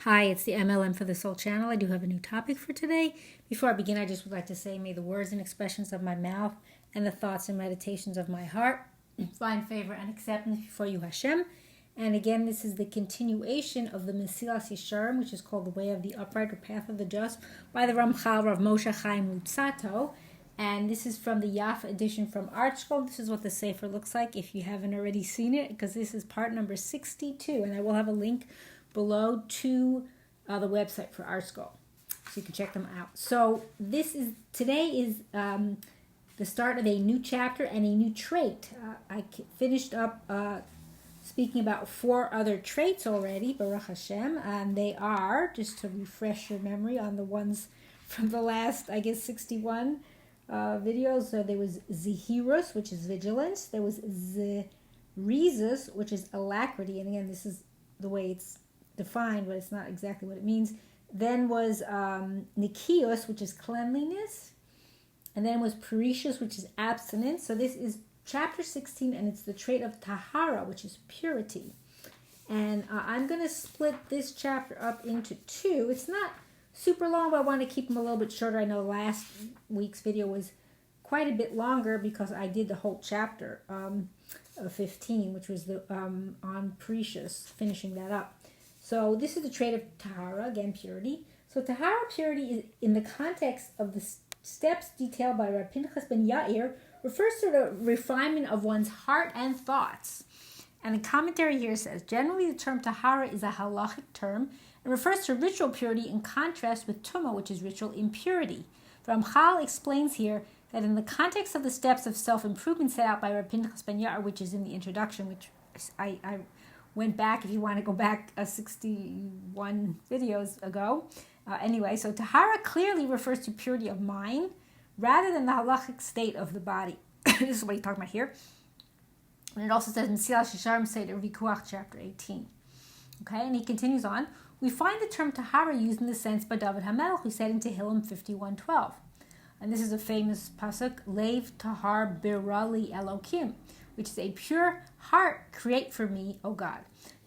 Hi, it's the MLM for the Soul channel. I do have a new topic for today. Before I begin, I just would like to say, may the words and expressions of my mouth and the thoughts and meditations of my heart find favor and acceptance before you, Hashem. And again, this is the continuation of the Mesilas Yesharim, which is called The Way of the Upright or Path of the Just, by the Ramchal Rav Moshe Chaim Luzzatto. And this is from the Yafa edition from ArtScroll. This is what the Sefer looks like if you haven't already seen it, because this is part number 62. And I will have a link below to the website for ArtScroll, so you can check them out. So today is the start of a new chapter and a new trait. I finished up speaking about 4 other traits already, Baruch Hashem, and they are, just to refresh your memory on the ones from the last, 61 videos. So there was Zehirus, which is vigilance. There was Zerezus, which is alacrity, and again, this is the way it's defined, but it's not exactly what it means. Then was Nikios, which is cleanliness. And then was Perishus, which is abstinence. So this is chapter 16, and it's the trait of Tahara, which is purity. And I'm going to split this chapter up into 2. It's not super long, but I want to keep them a little bit shorter. I know last week's video was quite a bit longer because I did the whole chapter of 15, which was the on Perishus, finishing that up. So this is the trait of Tahara, again, purity. So Tahara, purity, is in the context of the steps detailed by Rav Pinchas ben Yair, refers to the refinement of one's heart and thoughts. And the commentary here says, generally the term Tahara is a halachic term and refers to ritual purity in contrast with Tumah, which is ritual impurity. Ramchal explains here that in the context of the steps of self-improvement set out by Rav Pinchas ben Yair, which is in the introduction, which I went back, if you want to go back 61 videos ago. Anyway, so Tahara clearly refers to purity of mind rather than the halachic state of the body. This is what he's talking about here. And it also says in Mesilas Yesharim Seder Vikuach, chapter 18. Okay, and he continues on. We find the term Tahara used in the sense by David HaMelech, who said in Tehillim 51:12. And this is a famous pasuk, Leiv Tahar Birali Elokim, which is a pure heart create for me, O God.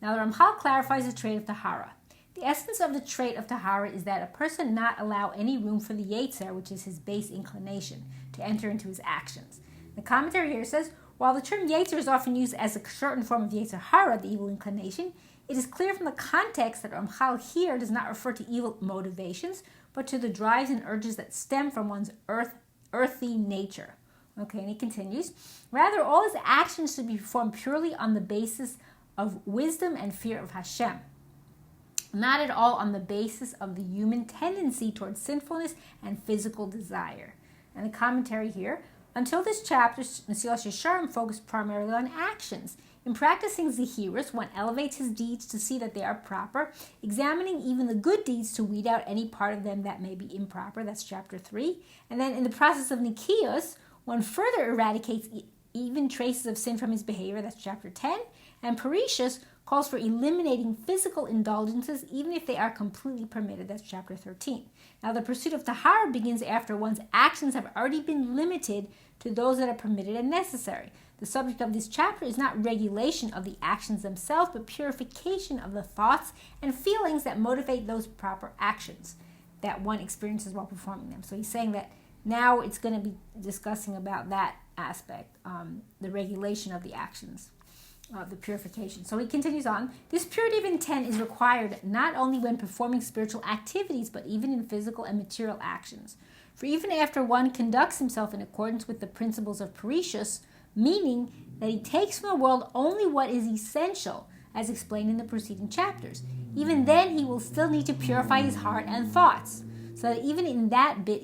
Now the Ramchal clarifies the trait of Tahara. The essence of the trait of Tahara is that a person not allow any room for the Yetzer, which is his base inclination, to enter into his actions. The commentary here says, while the term Yetzer is often used as a certain form of Yetzer Hara, the evil inclination, it is clear from the context that Ramchal here does not refer to evil motivations, but to the drives and urges that stem from one's earthy nature. Okay, and he continues, rather, all his actions should be performed purely on the basis of wisdom and fear of Hashem, not at all on the basis of the human tendency towards sinfulness and physical desire. And the commentary here, until this chapter, Mesilas Yesharim focused primarily on actions. In practicing Zehirus, one elevates his deeds to see that they are proper, examining even the good deeds to weed out any part of them that may be improper. That's chapter 3. And then in the process of Nikios, one further eradicates even traces of sin from his behavior. That's chapter 10. And Perishus calls for eliminating physical indulgences, even if they are completely permitted. That's chapter 13. Now, the pursuit of Tahara begins after one's actions have already been limited to those that are permitted and necessary. The subject of this chapter is not regulation of the actions themselves, but purification of the thoughts and feelings that motivate those proper actions that one experiences while performing them. So he's saying that now it's going to be discussing about that aspect, the regulation of the actions, the purification. So he continues on. This purity of intent is required not only when performing spiritual activities, but even in physical and material actions. For even after one conducts himself in accordance with the principles of Perishus, meaning that he takes from the world only what is essential, as explained in the preceding chapters, even then he will still need to purify his heart and thoughts, so that even in that bit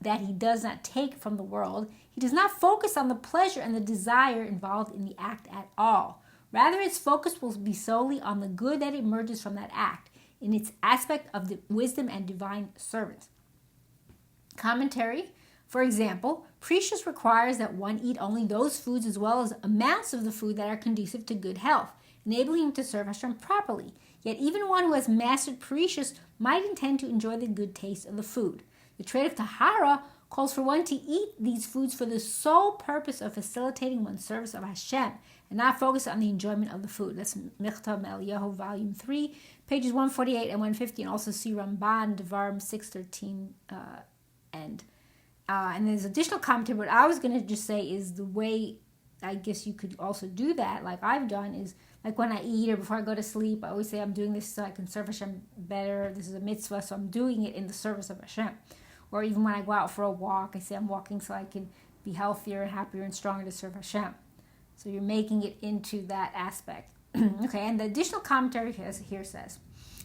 that he does not take from the world, he does not focus on the pleasure and the desire involved in the act at all. Rather, its focus will be solely on the good that emerges from that act, in its aspect of the wisdom and divine servants. Commentary, for example, Perishus requires that one eat only those foods as well as amounts of the food that are conducive to good health, enabling him to serve Hashem properly. Yet even one who has mastered Perishus might intend to enjoy the good taste of the food. The trait of Tahara calls for one to eat these foods for the sole purpose of facilitating one's service of Hashem and not focus on the enjoyment of the food. That's Michtav Eliyahu, Volume 3, pages 148 and 150, and also see Ramban, Devarim 613, and there's additional commentary. What I was going to just say is the way I guess you could also do that, like I've done, is like when I eat or before I go to sleep, I always say I'm doing this so I can serve Hashem better. This is a mitzvah, so I'm doing it in the service of Hashem. Or even when I go out for a walk, I say I'm walking so I can be healthier and happier and stronger to serve Hashem. So you're making it into that aspect. Okay, and the additional commentary here says,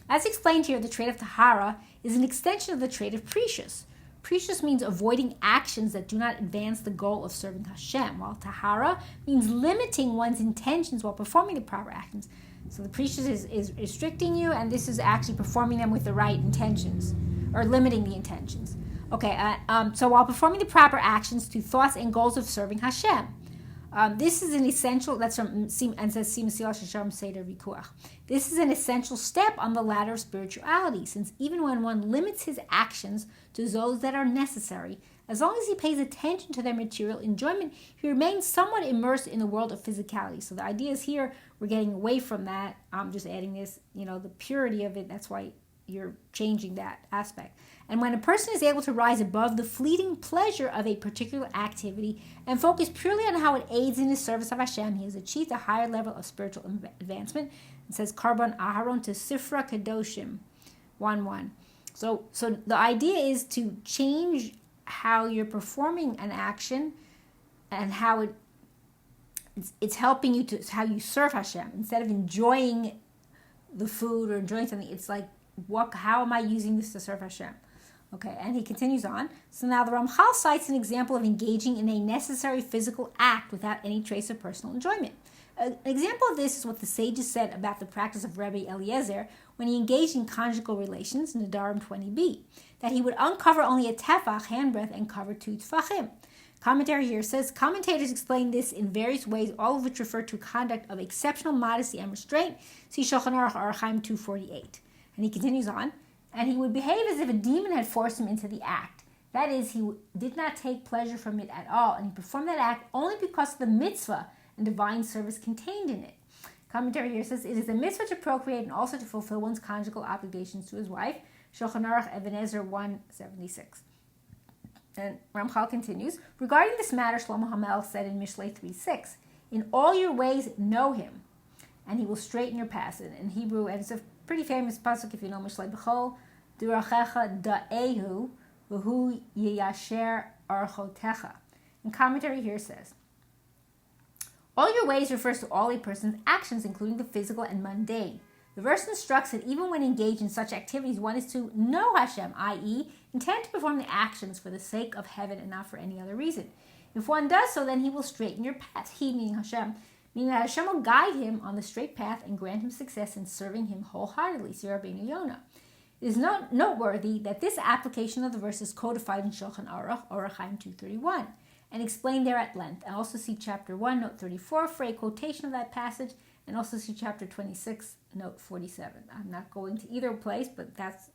as explained here, the trait of Tahara is an extension of the trait of Precious. Precious means avoiding actions that do not advance the goal of serving Hashem, while Tahara means limiting one's intentions while performing the proper actions. So the Precious is restricting you, and this is actually performing them with the right intentions, or limiting the intentions. Okay, so while performing the proper actions to thoughts and goals of serving Hashem. This is an essential, that's from, and says Seder Vikuach. This is an essential step on the ladder of spirituality, since even when one limits his actions to those that are necessary, as long as he pays attention to their material enjoyment, he remains somewhat immersed in the world of physicality. So the idea is here, we're getting away from that. I'm just adding this, the purity of it. That's why you're changing that aspect. And when a person is able to rise above the fleeting pleasure of a particular activity and focus purely on how it aids in the service of Hashem, he has achieved a higher level of spiritual advancement. It says, Karban Aharon to Sifra Kedoshim 1:1. So the idea is to change how you're performing an action and how it's helping you to how you serve Hashem. Instead of enjoying the food or enjoying something, it's like, how am I using this to serve Hashem? Okay, and he continues on. So now the Ramchal cites an example of engaging in a necessary physical act without any trace of personal enjoyment. An example of this is what the sages said about the practice of Rabbi Eliezer when he engaged in conjugal relations in Nedarim 20b, that he would uncover only a tefach, handbreadth, and cover 2 tefachim. Commentary here says, commentators explain this in various ways, all of which refer to conduct of exceptional modesty and restraint. See Shulchan Aruch Orach Chaim 248. And he continues on, and he would behave as if a demon had forced him into the act. That is, he did not take pleasure from it at all, and he performed that act only because of the mitzvah and divine service contained in it. Commentary here says, it is a mitzvah to procreate and also to fulfill one's conjugal obligations to his wife. Shulchan Aruch Even Ezer 176. And Ramchal continues, regarding this matter, Shlomo HaMelech said in Mishlei 3:6, in all your ways know him, and he will straighten your paths. In Hebrew, and it's a pretty famous pasuk if you know Mishlei B'chol, Durachecha da'ehu v'hu yiyasher archotecha. And commentary here says, all your ways refers to all a person's actions, including the physical and mundane. The verse instructs that even when engaged in such activities, one is to know Hashem, i.e., intend to perform the actions for the sake of heaven and not for any other reason. If one does so, then he will straighten your path. He, meaning Hashem, meaning that Hashem will guide him on the straight path and grant him success in serving him wholeheartedly. See Rabbeinu Yonah. It is noteworthy that this application of the verse is codified in Shulchan Aruch Orach Chaim 231 and explained there at length. And also see chapter 1, note 34 for a quotation of that passage, and also see chapter 26, note 47. I'm not going to either place, but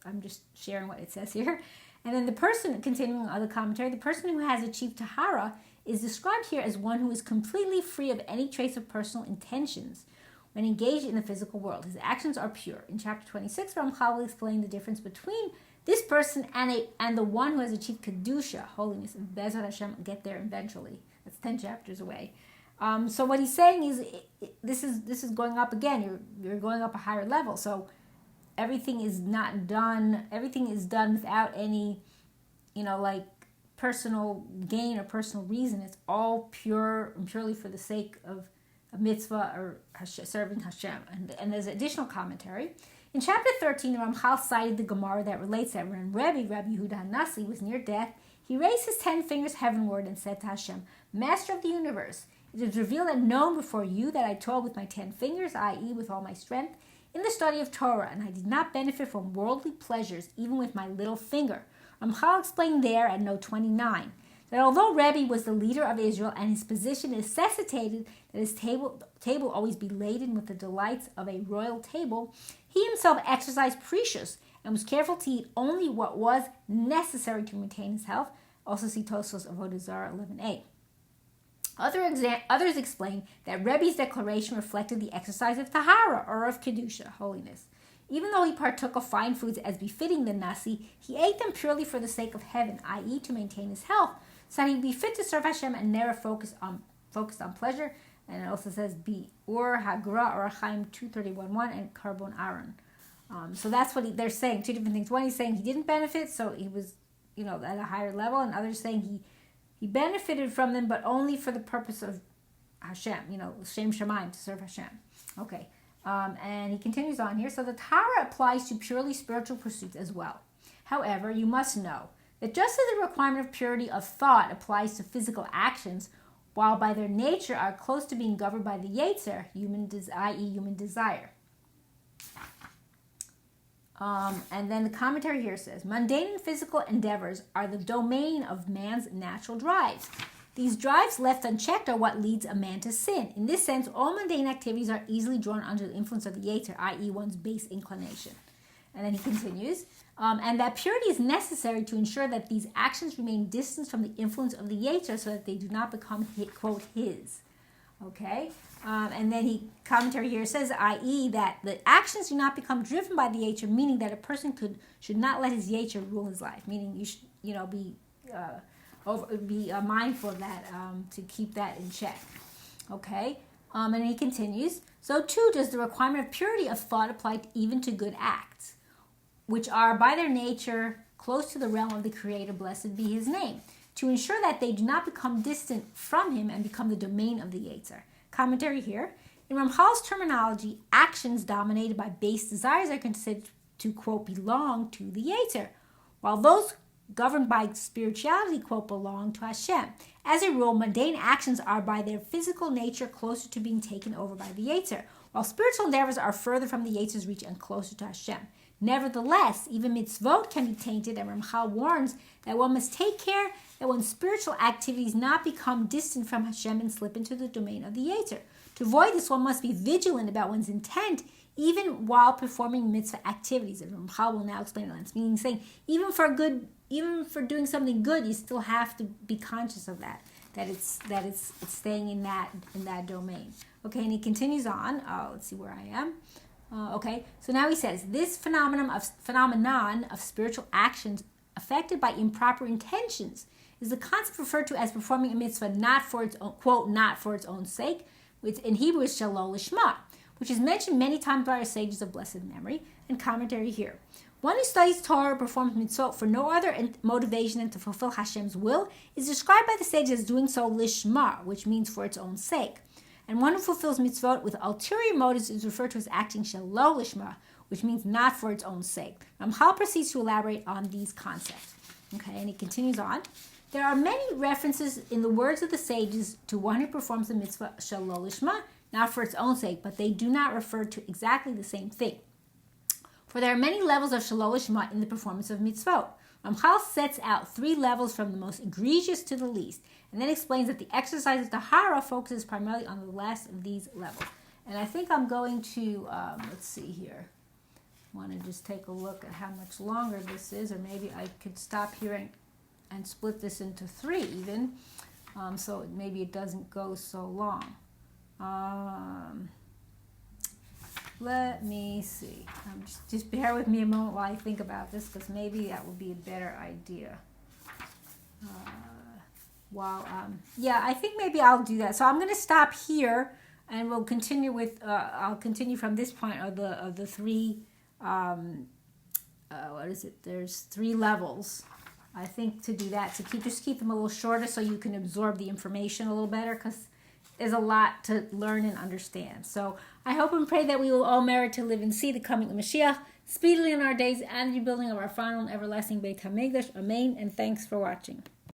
I'm just sharing what it says here. And then the person, continuing on the commentary, the person who has achieved Tahara is described here as one who is completely free of any trace of personal intentions when engaged in the physical world. His actions are pure. In chapter 26, Ramchal will explain the difference between this person and the one who has achieved Kedusha, holiness, and Bezrat Hashem will get there eventually. That's 10 chapters away. So what he's saying is, this is going up again. You're going up a higher level. So everything is not done. Everything is done without any, like personal gain or personal reason. It's all pure and purely for the sake of a mitzvah or serving Hashem. And there's additional commentary. In chapter 13, the Ramchal cited the Gemara that relates that when Rabbi Yehuda HaNasi was near death, he raised his 10 fingers heavenward and said to Hashem, Master of the universe, it is revealed and known before you that I toiled with my 10 fingers, i.e. with all my strength, in the study of Torah, and I did not benefit from worldly pleasures even with my little finger. Ramchal explained there at note 29 that although Rebbe was the leader of Israel and his position necessitated that his table always be laden with the delights of a royal table, he himself exercised precious and was careful to eat only what was necessary to maintain his health. Also see Tosfos Avodah Zarah 11a. Others explain that Rebbe's declaration reflected the exercise of Tahara, or of Kedusha, holiness. Even though he partook of fine foods as befitting the Nasi, he ate them purely for the sake of heaven, i.e. to maintain his health, so that he'd be fit to serve Hashem and never focused on pleasure. And it also says Bi'ur Hagra, or Chaim 231.1, and Karbon Aaron. So that's what they're saying, two different things. One, he's saying he didn't benefit, so he was, at a higher level, and others saying he benefited from them, but only for the purpose of Hashem, Shem Shemaim, to serve Hashem. Okay, and he continues on here. So the Tahara applies to purely spiritual pursuits as well. However, you must know that just as the requirement of purity of thought applies to physical actions, while by their nature are close to being governed by the Yetzer, i.e. human desire. And then the commentary here says, mundane and physical endeavors are the domain of man's natural drives. These drives left unchecked are what leads a man to sin. In this sense, all mundane activities are easily drawn under the influence of the Yetzer, i.e. one's base inclination. And then he continues, and that purity is necessary to ensure that these actions remain distant from the influence of the Yetzer so that they do not become, quote, his. Okay? And then commentary here says, i.e. that the actions do not become driven by the Yetzer, meaning that a person should not let his Yetzer rule his life. Meaning you should, be mindful of that, to keep that in check. Okay? And he continues, so too does the requirement of purity of thought apply even to good acts, which are by their nature close to the realm of the Creator, blessed be his name, to ensure that they do not become distant from him and become the domain of the Yetzer. Commentary here. In Ramchal's terminology, actions dominated by base desires are considered to, quote, belong to the Yetzer, while those governed by spirituality, quote, belong to Hashem. As a rule, mundane actions are by their physical nature closer to being taken over by the Yetzer, while spiritual endeavors are further from the Yetzer's reach and closer to Hashem. Nevertheless, even mitzvot can be tainted, and Ramchal warns that one must take care that one's spiritual activities not become distant from Hashem and slip into the domain of the Yetzer. To avoid this, one must be vigilant about one's intent, even while performing mitzvah activities. And Ramchal will now explain that. Meaning, saying even for doing something good, you still have to be conscious of that it's staying in that domain. Okay, and he continues on. Let's see where I am. Okay, so now he says, this phenomenon of spiritual actions affected by improper intentions is the concept referred to as performing a mitzvah not for its own, quote, not for its own sake, which in Hebrew is shalol lishma, which is mentioned many times by our sages of blessed memory, and commentary here. One who studies Torah performs mitzvot for no other motivation than to fulfill Hashem's will is described by the sages as doing so lishma, which means for its own sake. And one who fulfills mitzvot with ulterior motives is referred to as acting shalol lishma, which means not for its own sake. Ramchal proceeds to elaborate on these concepts. Okay, and he continues on. There are many references in the words of the sages to one who performs the mitzvah shalol lishma, not for its own sake, but they do not refer to exactly the same thing. For there are many levels of shalol lishma in the performance of mitzvot. Ramchal sets out 3 levels from the most egregious to the least, and then explains that the exercise of Tahara focuses primarily on the last of these levels. And I think I'm going to, let's see here. I want to just take a look at how much longer this is, or maybe I could stop here and split this into 3 even, so maybe it doesn't go so long. Let me see. Just bear with me a moment while I think about this, because maybe that will be a better idea. I think maybe I'll do that. So I'm going to stop here, and we'll continue with. I'll continue from this point of the 3. What is it? There's 3 levels. I think to do that, to keep them a little shorter so you can absorb the information a little better, because there's a lot to learn and understand. So I hope and pray that we will all merit to live and see the coming of Mashiach speedily in our days and the rebuilding of our final and everlasting Beit HaMikdash. Amen. And thanks for watching.